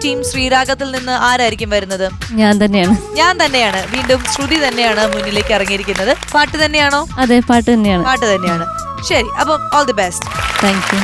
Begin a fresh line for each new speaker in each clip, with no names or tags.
Team ശ്രീരാഗത്തിൽ നിന്ന് ആരായിരിക്കും വരുന്നത്?
ഞാൻ തന്നെയാണ്.
വീണ്ടും ശ്രുതി തന്നെയാണ് മുന്നിലേക്ക് ഇറങ്ങിയിരിക്കുന്നത്. പാട്ട് തന്നെയാണോ?
അതെ, പാട്ട് തന്നെയാണ്.
ശരി, അപ്പം all the best.
Thank you.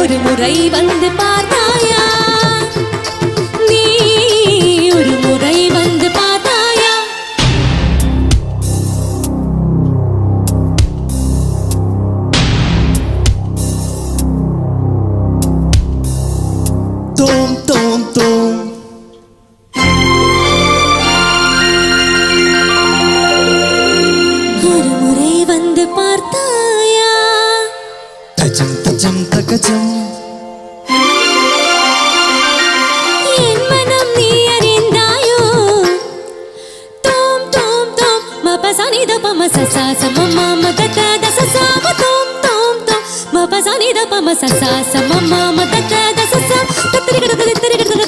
ஒரு முறை வந்து பார்த்தாயா, நீ ஒரு முறை வந்து பார்த்தாயா.
தோம் தோம் தோம்
ஒரு முறை வந்து பார்த்தாயா.
தஜம் தஜம் தகஜம்
என் மனம் நீ அறிந்தாயோ. தோம் தோம் தோம் மபசானி தபம சசா சமமா மதக தசசா தோம் தோம் தோம் மபசானி தபம சசா சமமா மதக தசசா தத்திரிகட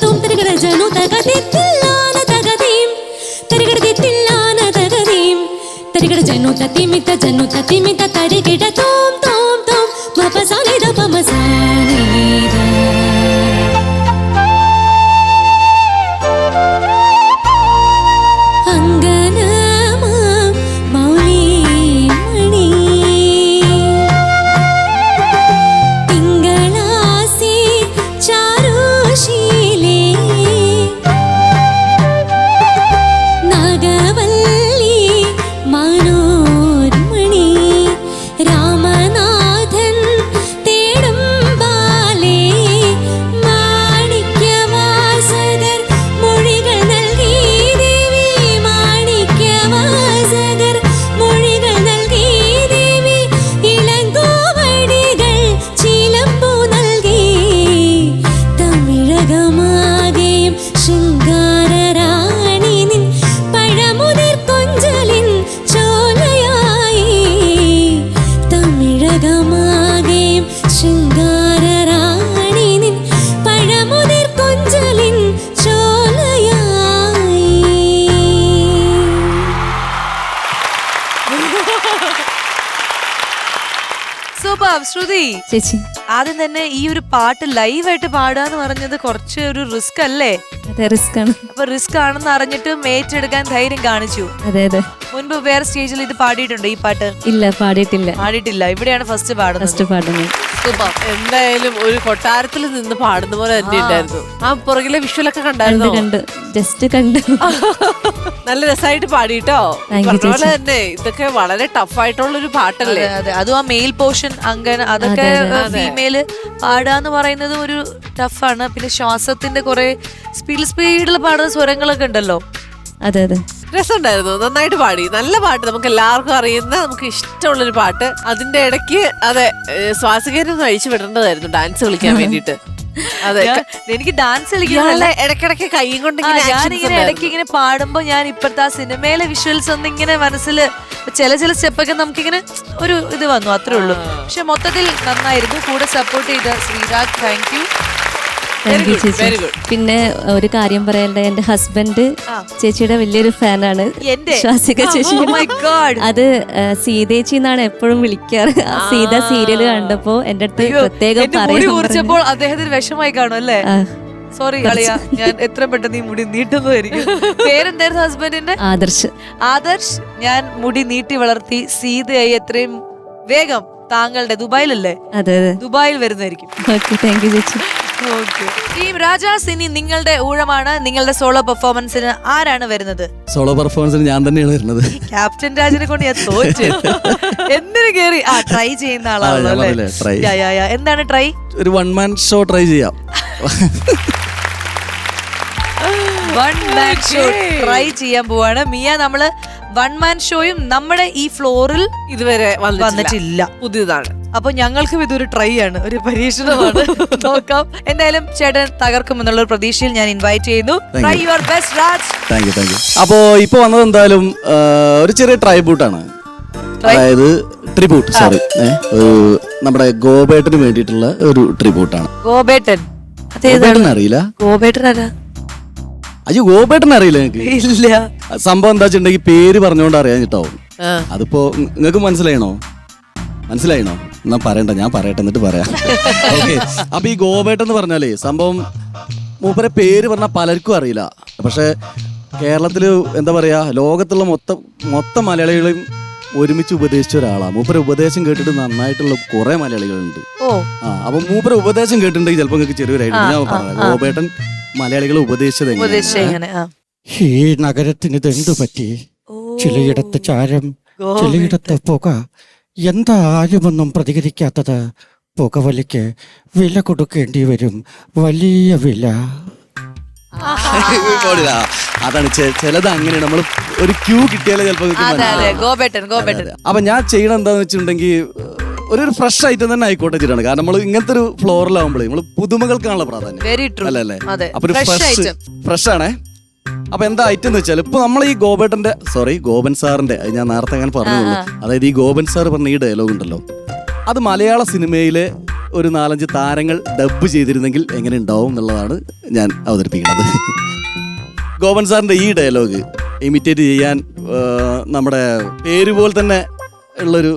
தோம் திரிகட ஜனு தகதித்தில்லான தகதீம் திரிகடதித்தில்லான தகதீம் திரிகட ஜனு தத்திமித ஜனு தத்திமித தரிகிட தோம் தோம் தோம் மபசானி தபம சானித. ராமனா
സൂപ്പർ. ശ്രുതി,
ചേച്ചി
ആദ്യം തന്നെ ഈ ഒരു പാട്ട് ലൈവായിട്ട് പാടാന്ന് പറഞ്ഞത് കുറച്ച് ഒരു റിസ്ക് അല്ലേ?
അതെ, റിസ്ക് ആണ്.
അപ്പൊ റിസ്ക് ആണെന്ന് അറിഞ്ഞിട്ടും ഏറ്റെടുക്കാൻ ധൈര്യം കാണിച്ചു.
അതെ അതെ.
മുൻപ് വേറെ സ്റ്റേജിൽ ഇത് പാടിയിട്ടുണ്ടോ ഈ പാട്ട്?
ഇല്ല, പാടിയിട്ടില്ല.
പാടിയിട്ടില്ല, ഇവിടെയാണ് ഫസ്റ്റ് പാടുന്നത്.
ഫസ്റ്റ് പാടുന്നത്.
സൂപ്പർ.
എന്തായാലും ഒരു കൊട്ടാരത്തിൽ നിന്ന് പാടുന്ന പോലെ തന്നെ ഉണ്ടായിരുന്നു. ആ പുറകിലെ വിഷ്വലൊക്കെ കണ്ടായിരുന്നു.
കണ്ട് ജസ്റ്റ് കണ്ടു.
നല്ല രസമായിട്ട് പാടിട്ടോ. പറഞ്ഞ തന്നെ ഇതൊക്കെ വളരെ ടഫ് ആയിട്ടുള്ള ഒരു പാട്ടല്ലേ.
അതെ, അതും ആ മെയിൽ പോർഷൻ അങ്ങനെ അതൊക്കെ ഫീമെയില് പാടാന്ന് പറയുന്നത് ഒരു ടഫാണ്. പിന്നെ ശ്വാസത്തിന്റെ കുറെ സ്പീഡിൽ പാടുന്ന സ്വരങ്ങളൊക്കെ ഉണ്ടല്ലോ.
അതെ അതെ,
രസമുണ്ടായിരുന്നു, നന്നായിട്ട് പാടി. നല്ല പാട്ട്, നമുക്ക് എല്ലാവർക്കും അറിയുന്ന, നമുക്ക് ഇഷ്ടമുള്ളൊരു പാട്ട്. അതിന്റെ ഇടയ്ക്ക് അതെ ശ്വാസകേരൊന്നും അഴിച്ചു വിടേണ്ടതായിരുന്നു ഡാൻസ് കളിക്കാൻ വേണ്ടിട്ട്. അതെ,
എനിക്ക് ഡാൻസ് കളിക്കാനുള്ള
ഇടയ്ക്കിടയ്ക്ക് കൈയും കൊണ്ട്
ഞാനിങ്ങനെ ഇടയ്ക്ക് ഇങ്ങനെ പാടുമ്പോ ഞാൻ ഇപ്പോഴത്തെ ആ സിനിമയിലെ വിഷ്വൽസ് ഒന്നും ഇങ്ങനെ മനസ്സിൽ ചില സ്റ്റെപ്പൊക്കെ നമുക്കിങ്ങനെ ഒരു ഇത് വന്നു, അത്രേ ഉള്ളൂ. പക്ഷെ മൊത്തത്തിൽ നന്നായിരുന്നു. കൂടെ സപ്പോർട്ട് ചെയ്ത Sreerag, thank you.
Thank you ചേച്ചി. പിന്നെ ഒരു കാര്യം പറയാനുണ്ട്, എന്റെ ഹസ്ബൻഡ് ചേച്ചിയുടെ വലിയൊരു ഫാനാണ്. ശ്വാസിക ചേച്ചി. അത് സീതേച്ചി എന്നാണ് എപ്പോഴും വിളിക്കാറ്. സീത സീരിയല് കണ്ടപ്പോ എന്റെ അടുത്ത് പ്രത്യേകം
പറയാൻ അദ്ദേഹത്തിന് വിഷമായി കാണും അല്ലേ? സോറി കളിയാ, ഞാൻ എത്ര പെട്ടെന്ന് ഈ മുടി നീട്ടുന്നതായിരിക്കും. പേരെന്തായിരുന്നു ഹസ്ബൻഡിന്റെ?
ആദർശ്.
ആദർശ്, ഞാൻ മുടി നീട്ടി വളർത്തി സീതയായി എത്രയും വേഗം താങ്കളുടെ ദുബായിലല്ലേ?
അതെ അതെ,
ദുബായിൽ വരുന്നതായിരിക്കും.
ഓക്കെ, താങ്ക് യു ചേച്ചി.
ഈ രാജാസ്, ഇനി നിങ്ങളുടെ ഊഴമാണ്. നിങ്ങളുടെ സോളോ പെർഫോമൻസിന് ആരാണ് വരുന്നത്?
സോളോ പെർഫോമൻസിന് ഞാൻ തന്നെയാണ് വരുന്നത്.
ക്യാപ്റ്റൻ രാജിനെ കൊണ്ട് ഞാൻ തോറ്റു. എന്തിനു കേറി ട്രൈ ചെയ്യുന്ന ആളാണല്ലോ. എന്താണ് ട്രൈ?
ഒരു 1 man ഷോ ട്രൈ ചെയ്യാം.
1 man ഷോ ട്രൈ ചെയ്യാൻ പോവാണ് മിയ. നമ്മള് 1 man ഷോയും നമ്മുടെ ഈ ഫ്ലോറിൽ
ഇതുവരെ
വന്നിട്ടില്ല,
പുതിയതാണ്.
അപ്പൊ ഞങ്ങൾക്കും ഇതൊരു ട്രൈ ആണ്, ഒരു പരീക്ഷണമാണ്. നോക്കാം. എന്തായാലും ചേട്ടൻ തകർക്കും എന്നുള്ള പ്രതീക്ഷയിൽ ഞാൻ ഇൻവൈറ്റ് ചെയ്യുന്നു. Try your best Raj.
Thank you. അപ്പോ ഇപ്പൊ വന്നത് എന്തായാലും ഒരു ചെറിയ ട്രൈബ്യൂട്ടാണ്. അതായത് ട്രിബ്യൂട്ട്, സോറി, നമ്മുടെ ഗോപേട്ടന് വേണ്ടിയിട്ടുള്ള ഒരു ട്രിബ്യൂട്ടാണ്.
ഗോപേട്ടൻ
അറിയില്ല?
ഗോപേട്ടൻ ആരാ?
അയ്യോ, ഗോപേട്ടൻ അറിയില്ല നിങ്ങൾക്ക്?
ഇല്ല.
സംഭവം എന്താ വെച്ചിട്ടുണ്ടെങ്കിൽ പേര് പറഞ്ഞുകൊണ്ട് അറിയാൻ കിട്ടാവും. അതിപ്പോ നിങ്ങൾക്ക് മനസ്സിലായണോ? എന്നാ പറയണ്ട, ഞാൻ പറയട്ടെ എന്നിട്ട് പറയാം. ഓക്കെ. അപ്പൊ ഈ ഗോപേട്ടൻ എന്ന് പറഞ്ഞാലേ സംഭവം മൂപ്പരെ പേര് പറഞ്ഞാൽ പലർക്കും അറിയില്ല. പക്ഷെ കേരളത്തില് എന്താ പറയാ, ലോകത്തുള്ള മൊത്തം മലയാളികളെയും ഒരുമിച്ച് ഉപദേശിച്ച ഒരാളാണ്. മൂപ്പരെ ഉപദേശം കേട്ടിട്ട് നന്നായിട്ടുള്ള കുറെ മലയാളികളുണ്ട്. അപ്പൊ മൂപ്പരെ ഉപദേശം കേട്ടിട്ടുണ്ടെങ്കിൽ ചിലപ്പോ നിങ്ങൾക്ക് ചെറിയൊരായിട്ട് ഞാൻ പറഞ്ഞത് ഗോപേട്ടൻ മലയാളികളെ ഉപദേശിച്ചത്
ഈ നഗരത്തിന് ഇതെന്തു പറ്റി? ചിലയിടത്ത് ചാരം, ചിലയിടത്ത് പുക. എന്താരുമൊന്നും പ്രതികരിക്കാത്തത്? പുകവലിക്ക് വില കൊടുക്കേണ്ടി വരും, വലിയ വില.
അതാണ് ചിലത് അങ്ങനെ നമ്മൾ ഒരു ക്യൂ കിട്ടിയാലേ ചിലപ്പോ. അപ്പൊ ഞാൻ ചെയ്യണം എന്താന്ന് വെച്ചിട്ടുണ്ടെങ്കിൽ ഒരു ഫ്രഷ് ഐറ്റം തന്നെ ആയിക്കോട്ടെ ചെയ്യണം. കാരണം നമ്മൾ ഇങ്ങനത്തെ ഒരു ഫ്ലോറിലാവുമ്പോഴേ നമ്മൾ പുതുമകൾക്കാണല്ലോ പ്രാധാന്യം, അല്ലേ? അപ്പൊ ഒരു ഫ്രഷ് ആണേ. അപ്പൊ എന്താ ഐറ്റം എന്ന് വെച്ചാൽ ഇപ്പൊ നമ്മൾ ഈ ഗോപൻ സാറിന്റെ, ഞാൻ നേരത്തെ അങ്ങനെ പറഞ്ഞുള്ളൂ. അതായത് ഈ ഗോപൻ സാർ പറഞ്ഞ ഈ ഡയലോഗ് ഉണ്ടല്ലോ, അത് മലയാള സിനിമയിലെ ഒരു 4-5 താരങ്ങൾ ഡബ് ചെയ്തിരുന്നെങ്കിൽ എങ്ങനെ ഉണ്ടാവും എന്നുള്ളതാണ് ഞാൻ അവതരിപ്പിക്കുന്നത്. ഗോപൻ സാറിന്റെ ഈ ഡയലോഗ് ഇമിറ്റേറ്റ് ചെയ്യാൻ നമ്മുടെ പേര് പോലെ തന്നെ ഉള്ളൊരു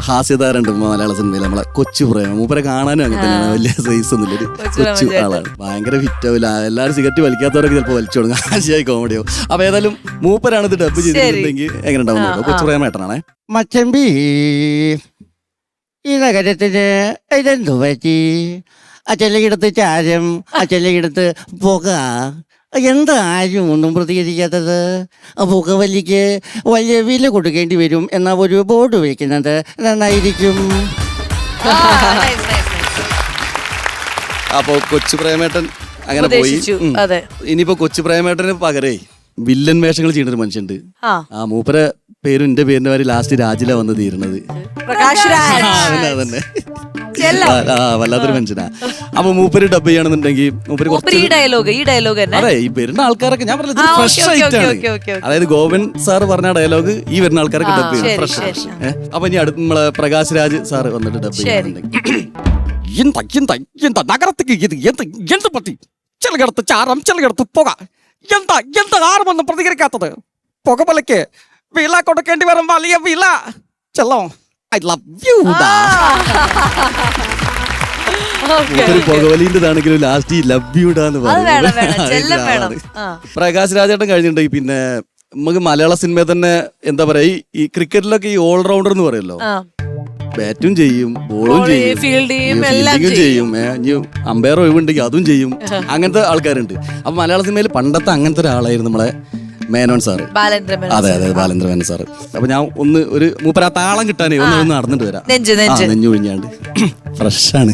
ഹാസ്യതാരുണ്ട് മലയാള സിനിമയിൽ, നമ്മളെ കൊച്ചു പ്രേമം. മൂപ്പരെ കാണാനും അങ്ങനെ തന്നെയാണ്, വലിയ സൈസ് ഒന്നുമില്ലൊരു കൊച്ചു ആളാണ്. ഭയങ്കര ഫിറ്റാവില്ല, എല്ലാവരും സിഗരറ്റ് വലിക്കാത്തവരൊക്കെ ചിലപ്പോൾ വലിച്ചു തുടങ്ങും, ആശയായി കോമഡിയോ. അപ്പൊ ഏതായാലും മൂപ്പരാണ് ഇത് ഡബ് ചെയ്തിട്ടുണ്ടെങ്കിൽ എങ്ങനെ ഉണ്ടാവും? കൊച്ചു പ്രേമേട്ടനാണേ.
മച്ചമ്പി, ഈ നഗരത്തിന് ഇതെന്തു പറ്റി? ചിലയിടത്ത് ചാരം, ചിലയിടത്ത് പുക. എന്താരും ഒന്നും പ്രതികരിക്കാത്തത്? പുകവലിക്ക് വലിയ വില കൊടുക്കേണ്ടി വരും എന്ന ഒരു ബോർഡ് വെക്കുന്നത് നന്നായിരിക്കും.
അപ്പൊ കൊച്ചു പ്രേമേട്ടൻ അങ്ങനെ പോയി. ഇനിയിപ്പോ കൊച്ചു പ്രേമേട്ടന് പകരേ വില്ലൻ വേഷങ്ങൾ ചെയ്യുന്ന ഒരു മനുഷ്യണ്ട്. ആ മൂപ്പരെ പേരും എന്റെ പേരിന്റെ പേര് ലാസ്റ്റ് രാജില വന്ന് തീരുന്നത്. അതന്നെ, വല്ലാത്തൊരു മനുഷ്യനാ. അപ്പൊ മൂപ്പര് ഡബ് ചെയ്യണമെന്നുണ്ടെങ്കിൽ മൂപ്പര് അതെ ഈ വരുന്ന ആൾക്കാരൊക്കെ ഞാൻ പറഞ്ഞത് ഫ്രഷ് ആയിട്ടാണ്. അതായത് ഗോപൻ സാർ പറഞ്ഞ ഡയലോഗ് ഈ വരുന്ന ആൾക്കാരൊക്കെ ഡബ് ചെയ്യണം, ഫ്രഷ്. അപ്പൊ ഇനി അടുത്ത് നമ്മളെ പ്രകാശ് രാജ് സാറ് വന്നിട്ട് ഡബ് ചെയ്യുന്നുണ്ടെങ്കിൽ
നഗരത്തേക്ക് എന്ത് പറ്റി? ചിലയിടത്ത് ചാരം, ചിലയിടത്ത് പുക. എന്താ ആരുമൊന്നും പ്രതികരിക്കാത്തത്? പുകവലിക്ക് വില കൊടുക്കേണ്ടി വരും, വലിയ വില. ചെല്ലോ ഐ ലവ് യു
ഒരു പുകവലിൻ്റെതാണെങ്കിലും ലാസ്റ്റ് ഈ ലവ് യുടാന്ന്
വേണം, ചെല്ലം വേണം.
പ്രകാശ് രാജേട്ടൻ കഴിഞ്ഞിട്ടുണ്ടെങ്കിൽ പിന്നെ നമുക്ക് മലയാള സിനിമയിൽ തന്നെ എന്താ പറയാ ഈ ക്രിക്കറ്റിലൊക്കെ ഈ ഓൾറൗണ്ടർ എന്ന് പറയുമല്ലോ. ബാറ്റും ചെയ്യും, ബോളും ചെയ്യും, ഫീൽഡിങ്ങും ചെയ്യും, ഇനി അമ്പയർ ഒഴിവുണ്ടെങ്കിൽ അതും ചെയ്യും. അങ്ങനത്തെ ആൾക്കാരുണ്ട്. അപ്പൊ മലയാള സിനിമയിൽ പണ്ടത്തെ അങ്ങനത്തെ ഒരാളായിരുന്നു നമ്മളെ മേനോൻ സാറ്. അതെ അതെ, ബാലേന്ദ്ര മേനോൻ സാറ്. അപ്പൊ ഞാൻ ഒരു മൂപ്പര താളം കിട്ടാനേ ഒന്ന് നടന്നിട്ട് വരാം. നെഞ്ഞു ഒഴിഞ്ഞാണ്ട് ഫ്രഷാണ്.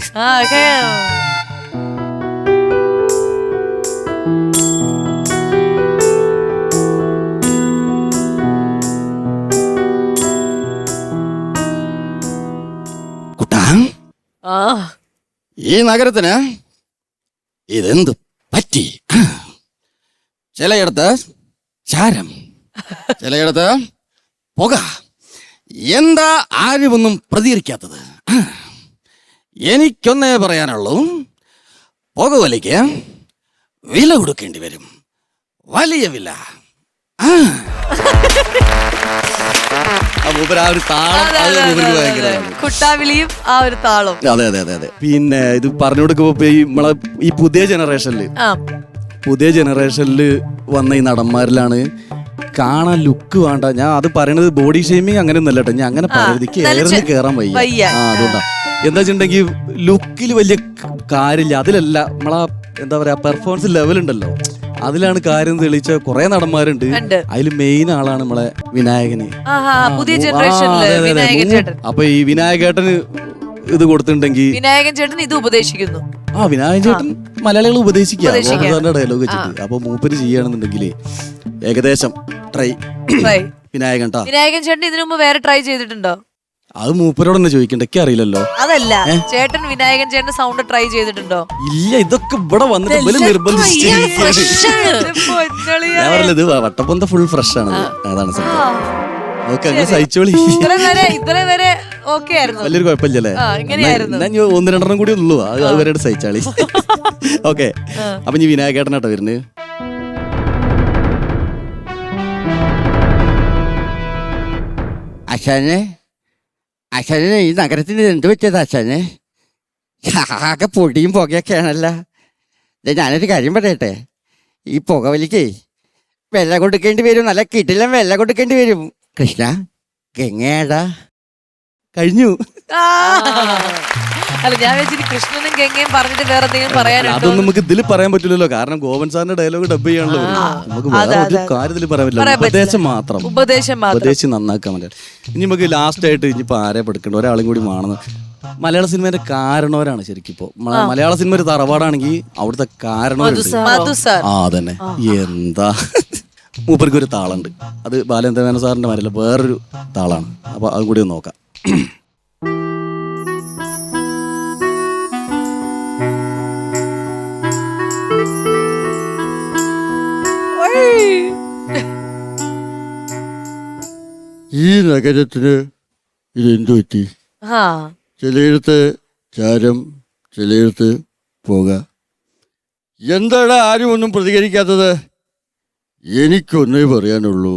ഈ നഗരത്തിന് ഇതെന്ത് പറ്റി? ചിലയിടത്ത് ചാരം, ചിലയിടത്ത് പുക. എന്താ ആരുമൊന്നും പ്രതികരിക്കാത്തത്? എനിക്കൊന്നേ പറയാനുള്ളൂ, പുകവലിക്ക് വില കൊടുക്കേണ്ടി വരും, വലിയ വില.
കുട്ടാവിളിയും ആ ഒരു താളം.
അതെ അതെ അതെ അതെ. പിന്നെ ഇത് പറഞ്ഞു കൊടുക്കുമ്പോ നമ്മളെ ഈ പുതിയ ജനറേഷനില് വന്ന ഈ നടന്മാരിലാണ് കാണാൻ ലുക്ക് വേണ്ട. ഞാൻ അത് പറയണത് ബോഡി ഷെയ്മിങ് അങ്ങനെ ഒന്നല്ല കേട്ടോ. ഞാൻ അങ്ങനെ പറയുന്നത് എയറിന് കേറാൻ വയ്യ. അതുകൊണ്ടാ. എന്താ വെച്ചിട്ടുണ്ടെങ്കിൽ ലുക്കിൽ വലിയ കാര്യമില്ല. അതിലല്ല നമ്മളാ എന്താ പറയാ പെർഫോമൻസ് ലെവൽ ഉണ്ടല്ലോ, അതിലാണ് കാര്യം തെളിയിച്ച കുറെ നടന്മാരുണ്ട്. അതിൽ മെയിൻ ആളാണ് നമ്മളെ വിനായകന്.
പുതിയ ജനറേഷനിൽ
അപ്പൊ ഈ വിനായകേട്ടന് ഇത് കൊടുത്തിട്ടുണ്ടെങ്കിൽ
വിനായകൻ ചേട്ടൻ ഇത് ഉപദേശിക്കുന്നു.
വിനായകൻ ചേട്ടൻ മലയാളികൾ ഉപദേശിക്കുക ഡയലോഗ് വെച്ചിട്ട്. അപ്പൊ മൂപ്പര് ചെയ്യുകയാണെന്നുണ്ടെങ്കിൽ ഏകദേശം ട്രൈ വിനായകൻ
ചേട്ടൻ ഇതിനു മുമ്പ് വേറെ ട്രൈ ചെയ്തിട്ടുണ്ടോ?
അത് മൂപ്പരോട് തന്നെ ചോദിക്കണ്ടൊക്കെ അറിയില്ലല്ലോ.
അതല്ല, ചേട്ടൻ വിനായകൻ ചേട്ടൻ സൗണ്ട് ട്രൈ ചെയ്തിട്ടുണ്ടോ?
ഇല്ല, ഇതൊക്കെ ഇവിടെ വന്നിട്ട് നിർബന്ധിച്ചു. ഞാൻ പറഞ്ഞത് വട്ടപ്പൊന്ത ഫുൾ ഫ്രഷ് ആണ്. അതാണ് സംഭവം. ഓക്കെ, അങ്ങനെ സഹിച്ചോളി.
ഇത്രയും വരെ ഓക്കെ ആയിരുന്നു,
വലിയൊരു കുഴപ്പമില്ലല്ലേ? ഞാൻ 1-2 കൂടി ഉള്ളൂ, അതുവരെ സഹിച്ചാളി. ഓക്കെ, അപ്പൊ നീ വിനായകേട്ടനാട്ടോ വരുന്നത്.
അശാനെ ഈ നഗരത്തിന് എന്ത് പറ്റിയത് അശാനെ? ആകെ പൊടിയും പുകയൊക്കെയാണല്ലോ. ഞാനൊരു കാര്യം പറയട്ടെ, ഈ പുകവലിക്കേ വെള്ളം കൊടുക്കേണ്ടി വരും, നല്ല കിട്ടില്ല വെള്ളം കൊടുക്കേണ്ടി വരും. കൃഷ്ണ ഗംഗേടാ
കഴിഞ്ഞു.
അല്ല, ഞാൻ വെച്ചിട്ട് കൃഷ്ണനും ഗംഗയും പറഞ്ഞിട്ട് വേറെ എന്തെങ്കിലും പറയാനുണ്ടോ?
അതൊന്നും നമുക്ക് ഇതിൽ പറയാൻ പറ്റില്ലല്ലോ, കാരണം ഗോവൻ സാറിന്റെ ഡയലോഗ് ഡബ് ചെയ്യാണല്ലോ. നമുക്ക് വേറെ ഒരു കാര്യത്തിൽ പറയാൻ പറ്റില്ല. ഉപദേശം നന്നാക്കാൻ പറ്റില്ല. ഇനി നമുക്ക് ലാസ്റ്റ് ആയിട്ട് ഇനിയിപ്പോ ആരെ പെടുക്കണ്ട, ഒരാളും കൂടി വേണം. മലയാള സിനിമയുടെ കാരണവരാണ് ശരിക്കും. ഇപ്പോ മലയാള സിനിമ ഒരു തറവാടാണെങ്കിൽ അവിടുത്തെ കാരണവരുണ്ട്. അതന്നെ. എന്താ മൂപ്പർക്ക് ഒരു താളുണ്ട്, അത് ബാലേന്ദ്ര മേനോൻ സാറിന്റെ മരല്ല, വേറൊരു താളാണ്. അപ്പൊ അതും കൂടി ഒന്ന് നോക്കാം.
ഈ നഗരത്തിന് ഇതെന്തു പറ്റി? ചിലയിടത്ത് ചാരം, ചിലയിടത്ത് പുക. എന്താണ് ആരും ഒന്നും പ്രതികരിക്കാത്തത്? എനിക്കൊന്നേ പറയാനുള്ളൂ,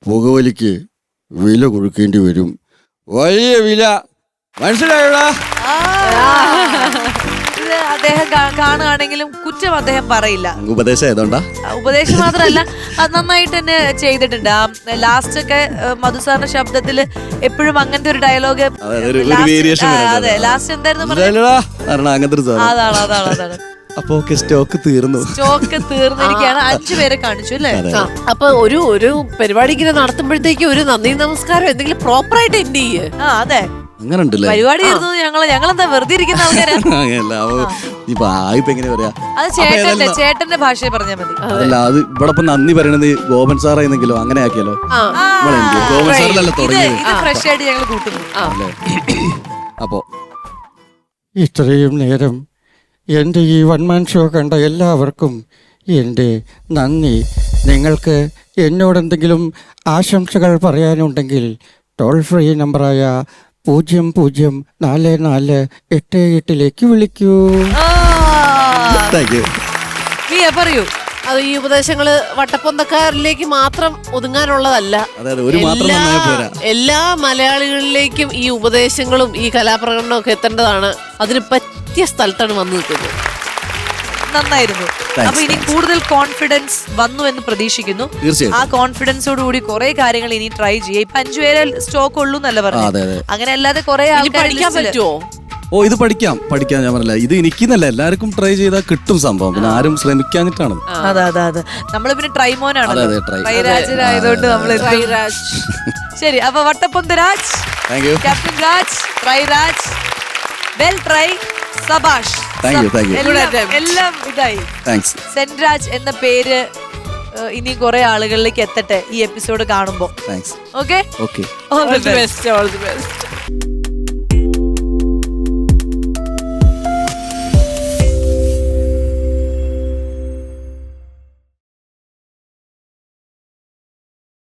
പുകവലിക്ക് വില കൊടുക്കേണ്ടി വരും, വലിയ വില. മനസ്സിലായോടാ?
അദ്ദേഹം കാണുകയാണെങ്കിലും കുറ്റം അദ്ദേഹം പറയില്ല.
ഉപദേശം ഏതോണ്ടാ?
ഉപദേശം മാത്രമല്ല, അത് നന്നായിട്ട് തന്നെ ചെയ്തിട്ടുണ്ട്. ലാസ്റ്റ് ഒക്കെ മധുസാറിന്റെ ശബ്ദത്തില് എപ്പോഴും അങ്ങനത്തെ ഒരു ഡയലോഗ്. അതെ, ലാസ്റ്റ് എന്തായിരുന്നു? അതാണ്.
അപ്പൊ സ്റ്റോക്ക്
തീർന്നിരിക്കുകയാണ്. 5 പേരെ കാണിച്ചു അല്ലേ?
അപ്പൊ ഒരു പരിപാടി ഇങ്ങനെ നടത്തുമ്പോഴത്തേക്ക് ഒരു നന്ദി നമസ്കാരം എന്തെങ്കിലും പ്രോപ്പർ ആയിട്ട് എൻഡ് ചെയ്യേ.
അതെ,
അങ്ങനെ ഉണ്ടല്ലേ
പരിപാടി ആയിരുന്നു. ഞങ്ങളെന്താ വെറുതെ ഇരിക്കുന്ന ആൾക്കാരാ? അത് ചേട്ടന്റെ ഭാഷയെ പറഞ്ഞാൽ മതി.
അതല്ല, അത് ഇവിടെ ഇപ്പൊ നന്ദി പറയണത് ഗോപൻ സാറായിരുന്നെങ്കിലോ അങ്ങനെ ആക്കിയാലോ? ഗോപൻ സാറിലല്ല തുടങ്ങിയത്.
ഫ്രഷ് ആയിട്ട് ഞങ്ങൾ കൂട്ടുന്നു.
അപ്പോ
ഇത്രയും നേരം എൻ്റെ ഈ വൺമാൻ ഷോ കണ്ട എല്ലാവർക്കും എൻ്റെ നന്ദി. നിങ്ങൾക്ക് എന്നോടെന്തെങ്കിലും ആശംസകൾ പറയാനുണ്ടെങ്കിൽ ടോൾ ഫ്രീ നമ്പറായ 004488 വിളിക്കൂ.
പറയൂ.
അത് ഈ ഉപദേശങ്ങള് വട്ടപ്പൊന്തക്കാരിലേക്ക് മാത്രം ഒതുങ്ങാനുള്ളതല്ല.
അതെ ഒരു മാത്രം നന്നായി പോരാ.
എല്ലാ മലയാളികളിലേക്കും ഈ ഉപദേശങ്ങളും ഈ കലാപ്രകടനവും ഒക്കെ എത്തേണ്ടതാണ്. അതിന് പറ്റിയ സ്ഥലത്താണ് വന്നു നിൽക്കുന്നത്.
നന്നായിരുന്നു. അപ്പൊ ഇനി കൂടുതൽ കോൺഫിഡൻസ് വന്നു എന്ന് പ്രതീക്ഷിക്കുന്നു. ആ കോൺഫിഡൻസോട് കൂടി കുറെ കാര്യങ്ങൾ ഇനി ട്രൈ ചെയ്യാം. ഇപ്പൊ 5 പേരെ സ്റ്റോക്ക് ഉള്ളൂ എന്നല്ല പറഞ്ഞു. അങ്ങനെ അല്ലാതെ കുറെ
പഠിക്കാൻ പറ്റുമോ?
ഓ ഇത് പഠിക്കാം ഞാൻ പറഞ്ഞില്ല. ഇത് എനിക്കെന്നല്ല, എല്ലാവർക്കും ട്രൈ ചെയ്താൽ കിട്ടും സംഭവം. പിന്നെ ആരും ശ്രമിക്കാഞ്ഞിട്ടാണ്.
അതെ നമ്മള് പിന്നെ ട്രൈമോനാണ്, ട്രൈരാജനായതുകൊണ്ട് നമ്മള് ശരി. അപ്പൊ വട്ടപ്പൊന്ത് Raj, captain Raj, try Raj, well try, സബാഷ്. എല്ലാം ഇതായി. സെന്റ് രാജ് എന്ന പേര് ഇനി കുറെ ആളുകളിലേക്ക് എത്തട്ടെ ഈ എപ്പിസോഡ് കാണുമ്പോ. Okay,
all the best.